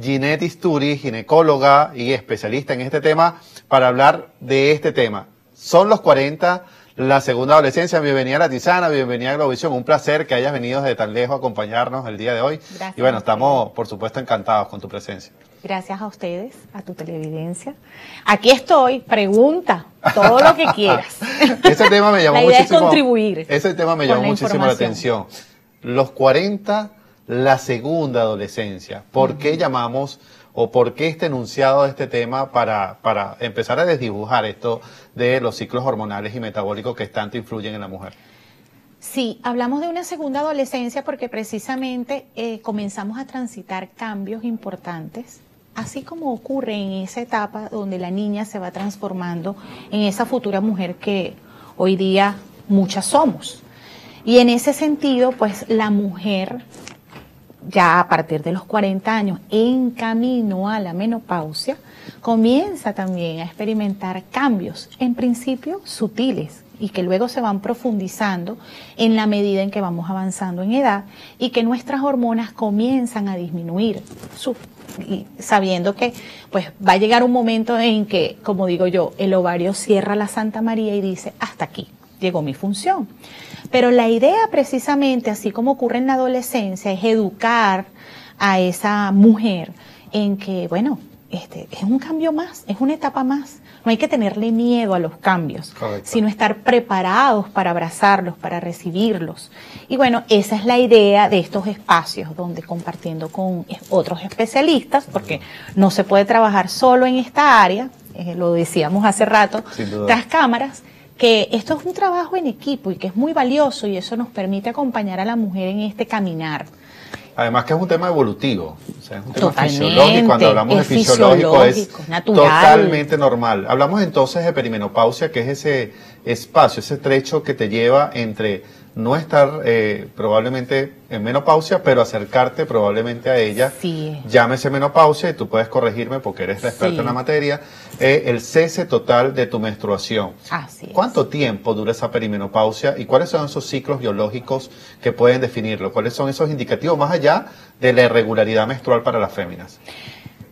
Ginette Isturi, ginecóloga y especialista en este tema, para hablar de este tema. Son los 40, la segunda adolescencia. Bienvenida a La Tisana, bienvenida a Globovisión. Un placer que hayas venido desde tan lejos a acompañarnos el día de hoy. Gracias. Y bueno, estamos por supuesto encantados con tu presencia. Gracias a ustedes, a tu televidencia. Aquí estoy, pregunta todo lo que quieras. Ese tema me llamó la idea muchísimo. Es contribuir. Ese tema me llamó muchísimo la atención. Los 40, la segunda adolescencia. ¿Por qué llamamos o por qué este enunciado de este tema para empezar a desdibujar esto de los ciclos hormonales y metabólicos que tanto influyen en la mujer? Sí, hablamos de una segunda adolescencia porque precisamente comenzamos a transitar cambios importantes, así como ocurre en esa etapa donde la niña se va transformando en esa futura mujer que hoy día muchas somos. Y en ese sentido, pues la mujer, ya a partir de los 40 años, en camino a la menopausia, comienza también a experimentar cambios, en principio sutiles, y que luego se van profundizando en la medida en que vamos avanzando en edad y que nuestras hormonas comienzan a disminuir, y sabiendo que pues va a llegar un momento en que, como digo yo, el ovario cierra la Santa María y dice, hasta aquí llegó mi función. Pero la idea precisamente, así como ocurre en la adolescencia, es educar a esa mujer en que, bueno, es un cambio más, es una etapa más. No hay que tenerle miedo a los cambios, correcto, sino estar preparados para abrazarlos, para recibirlos. Y bueno, esa es la idea de estos espacios, donde compartiendo con otros especialistas, porque no se puede trabajar solo en esta área, lo decíamos hace rato, tras cámaras, que esto es un trabajo en equipo y que es muy valioso y eso nos permite acompañar a la mujer en este caminar. Además que es un tema evolutivo, o sea, es un tema fisiológico. Cuando hablamos de fisiológico es natural, totalmente normal. Hablamos entonces de perimenopausia, que es ese espacio, ese trecho que te lleva entre no estar probablemente en menopausia, pero acercarte probablemente a ella. Sí. Llámese menopausia, y tú puedes corregirme porque eres la experta en la materia, el cese total de tu menstruación. Así es. ¿Cuánto tiempo dura esa perimenopausia y cuáles son esos ciclos biológicos que pueden definirlo? ¿Cuáles son esos indicativos más allá de la irregularidad menstrual para las féminas?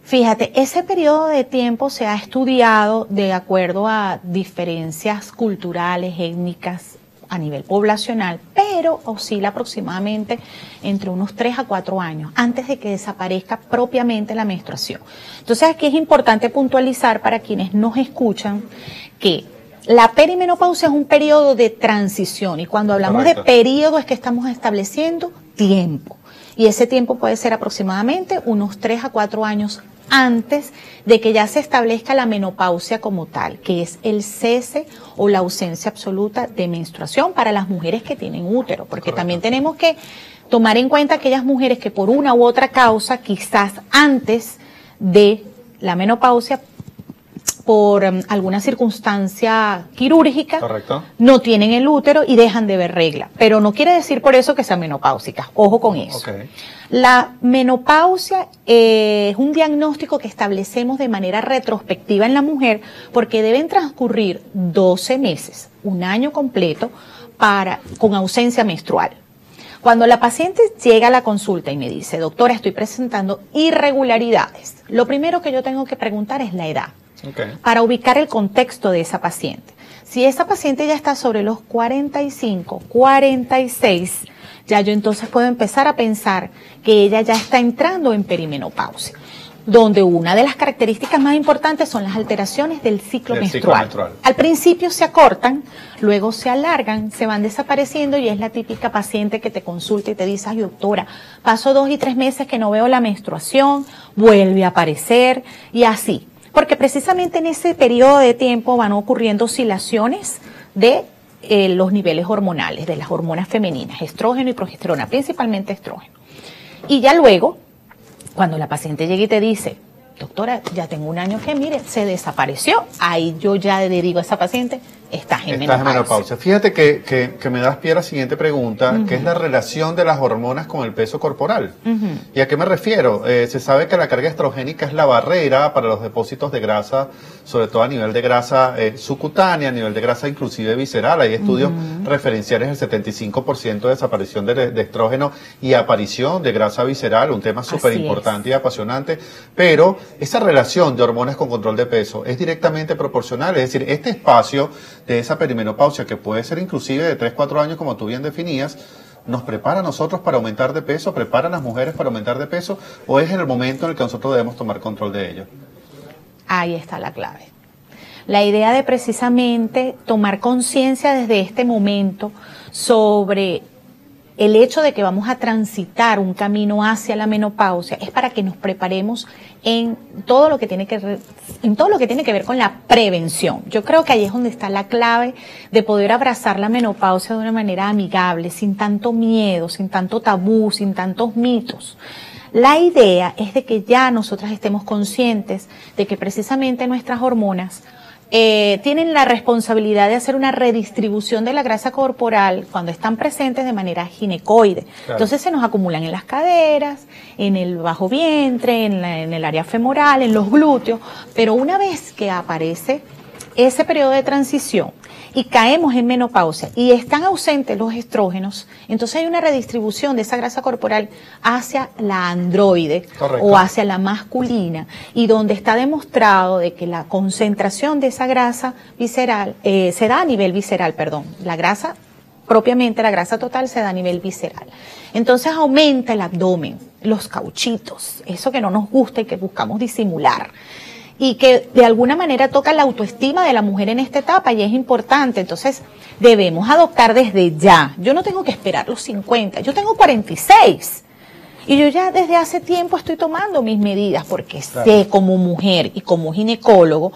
Fíjate, ese periodo de tiempo se ha estudiado de acuerdo a diferencias culturales, étnicas, a nivel poblacional, pero oscila aproximadamente entre unos 3 a 4 años antes de que desaparezca propiamente la menstruación. Entonces aquí es importante puntualizar para quienes nos escuchan que la perimenopausia es un periodo de transición y cuando hablamos de periodo es que estamos estableciendo tiempo y ese tiempo puede ser aproximadamente unos 3 a 4 años antes de que ya se establezca la menopausia como tal, que es el cese o la ausencia absoluta de menstruación para las mujeres que tienen útero, porque también tenemos que tomar en cuenta aquellas mujeres que por una u otra causa, quizás antes de la menopausia, por alguna circunstancia quirúrgica, no tienen el útero y dejan de ver regla, pero no quiere decir por eso que sean menopáusicas, ojo con eso. La menopausia es un diagnóstico que establecemos de manera retrospectiva en la mujer porque deben transcurrir 12 meses, un año completo, con ausencia menstrual. Cuando la paciente llega a la consulta y me dice, doctora, estoy presentando irregularidades, lo primero que yo tengo que preguntar es la edad, para ubicar el contexto de esa paciente. Si esa paciente ya está sobre los 45, 46, ya yo entonces puedo empezar a pensar que ella ya está entrando en perimenopausia, donde una de las características más importantes son las alteraciones del ciclo menstrual. Al principio se acortan, luego se alargan, se van desapareciendo y es la típica paciente que te consulta y te dice, ay doctora, paso 2 y 3 meses que no veo la menstruación, vuelve a aparecer y así. Porque precisamente en ese periodo de tiempo van ocurriendo oscilaciones de los niveles hormonales, de las hormonas femeninas, estrógeno y progesterona, principalmente estrógeno. Y ya luego, cuando la paciente llega y te dice, doctora, ya tengo un año que, mire, se desapareció, ahí yo ya le digo a esa paciente, estás en menopausia. Fíjate que me das pie a la siguiente pregunta, que es la relación de las hormonas con el peso corporal. ¿Y a qué me refiero? Se sabe que la carga estrogénica es la barrera para los depósitos de grasa, sobre todo a nivel de grasa subcutánea, a nivel de grasa inclusive visceral. Hay estudios referenciales del 75% de desaparición de estrógeno y aparición de grasa visceral, un tema súper importante y apasionante. Pero esa relación de hormonas con control de peso es directamente proporcional, es decir, este espacio de esa perimenopausia, que puede ser inclusive de 3-4 años, como tú bien definías, ¿nos prepara a nosotros para aumentar de peso? ¿Prepara a las mujeres para aumentar de peso? ¿O es en el momento en el que nosotros debemos tomar control de ello? Ahí está la clave. La idea de precisamente tomar conciencia desde este momento sobre el hecho de que vamos a transitar un camino hacia la menopausia es para que nos preparemos en todo lo que tiene que ver con la prevención. Yo creo que ahí es donde está la clave de poder abrazar la menopausia de una manera amigable, sin tanto miedo, sin tanto tabú, sin tantos mitos. La idea es de que ya nosotras estemos conscientes de que precisamente nuestras hormonas tienen la responsabilidad de hacer una redistribución de la grasa corporal cuando están presentes de manera ginecoide. Claro. Entonces se nos acumulan en las caderas, en el bajo vientre, en el área femoral, en los glúteos, pero una vez que aparece ese periodo de transición y caemos en menopausia y están ausentes los estrógenos, entonces hay una redistribución de esa grasa corporal hacia la androide. Correcto. O hacia la masculina, y donde está demostrado de que la concentración de esa grasa visceral se da a nivel visceral, la grasa propiamente, la grasa total se da a nivel visceral. Entonces aumenta el abdomen, los cauchitos, eso que no nos gusta y que buscamos disimular, y que de alguna manera toca la autoestima de la mujer en esta etapa, y es importante. Entonces debemos adoptar desde ya. Yo no tengo que esperar los 50, yo tengo 46. Y yo ya desde hace tiempo estoy tomando mis medidas, porque sé como mujer y como ginecólogo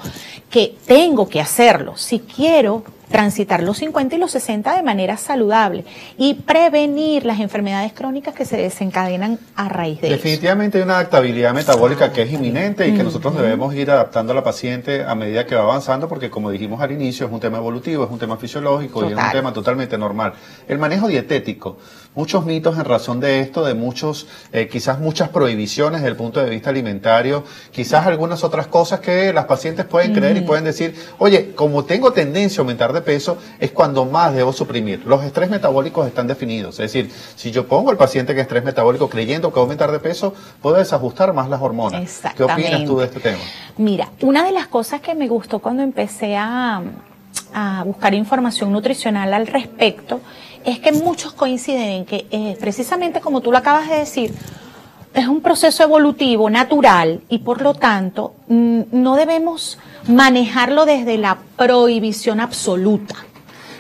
que tengo que hacerlo si quiero transitar los 50 y los 60 de manera saludable y prevenir las enfermedades crónicas que se desencadenan a raíz de Definitivamente hay una adaptabilidad metabólica que es inminente y que nosotros debemos ir adaptando a la paciente a medida que va avanzando, porque como dijimos al inicio, es un tema evolutivo, es un tema fisiológico y es un tema totalmente normal. El manejo dietético, muchos mitos en razón de esto, de muchos, quizás muchas prohibiciones desde el punto de vista alimentario, quizás algunas otras cosas que las pacientes pueden creer y pueden decir, oye, como tengo tendencia a aumentar de peso, es cuando más debo suprimir. Los estrés metabólicos están definidos, es decir, si yo pongo al paciente en estrés metabólico creyendo que va a aumentar de peso, puedo desajustar más las hormonas. ¿Qué opinas tú de este tema? Mira, una de las cosas que me gustó cuando empecé a buscar información nutricional al respecto es que muchos coinciden en que precisamente como tú lo acabas de decir, es un proceso evolutivo, natural, y por lo tanto no debemos manejarlo desde la prohibición absoluta,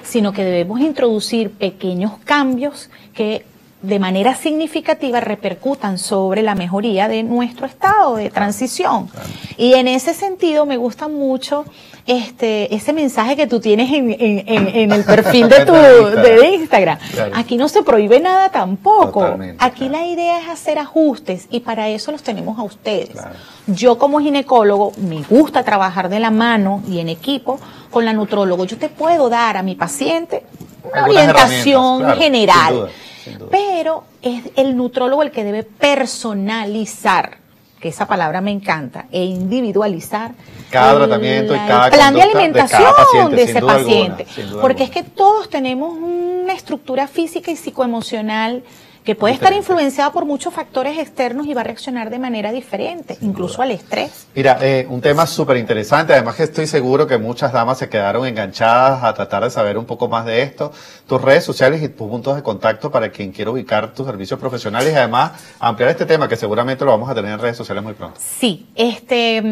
sino que debemos introducir pequeños cambios que de manera significativa repercutan sobre la mejoría de nuestro estado de transición. Claro. Y en ese sentido me gusta mucho ese mensaje que tú tienes en el perfil de Instagram. Claro. Aquí no se prohíbe nada tampoco. Totalmente, aquí la idea es hacer ajustes y para eso los tenemos a ustedes. Claro. Yo como ginecólogo me gusta trabajar de la mano y en equipo con la nutrólogo. Yo te puedo dar a mi paciente una orientación general. Sin duda. Pero es el nutrólogo el que debe personalizar, que esa palabra me encanta, e individualizar cada tratamiento y cada plan de alimentación de ese paciente. Porque es que todos tenemos una estructura física y psicoemocional que puede estar influenciada por muchos factores externos y va a reaccionar de manera diferente, incluso al estrés. Mira, un tema súper interesante, además que estoy seguro que muchas damas se quedaron enganchadas a tratar de saber un poco más de esto. Tus redes sociales y tus puntos de contacto para quien quiera ubicar tus servicios profesionales y además ampliar este tema que seguramente lo vamos a tener en redes sociales muy pronto. Sí,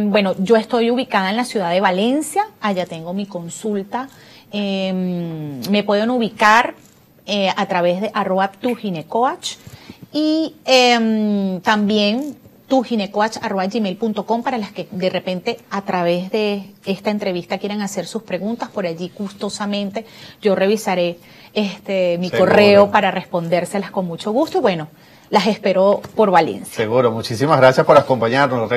bueno, yo estoy ubicada en la ciudad de Valencia, allá tengo mi consulta, me pueden ubicar a través de @tuginecoach y también tuginecoach@gmail.com para las que de repente a través de esta entrevista quieran hacer sus preguntas. Por allí gustosamente yo revisaré mi correo para respondérselas con mucho gusto y bueno, las espero por Valencia. Seguro, muchísimas gracias por acompañarnos.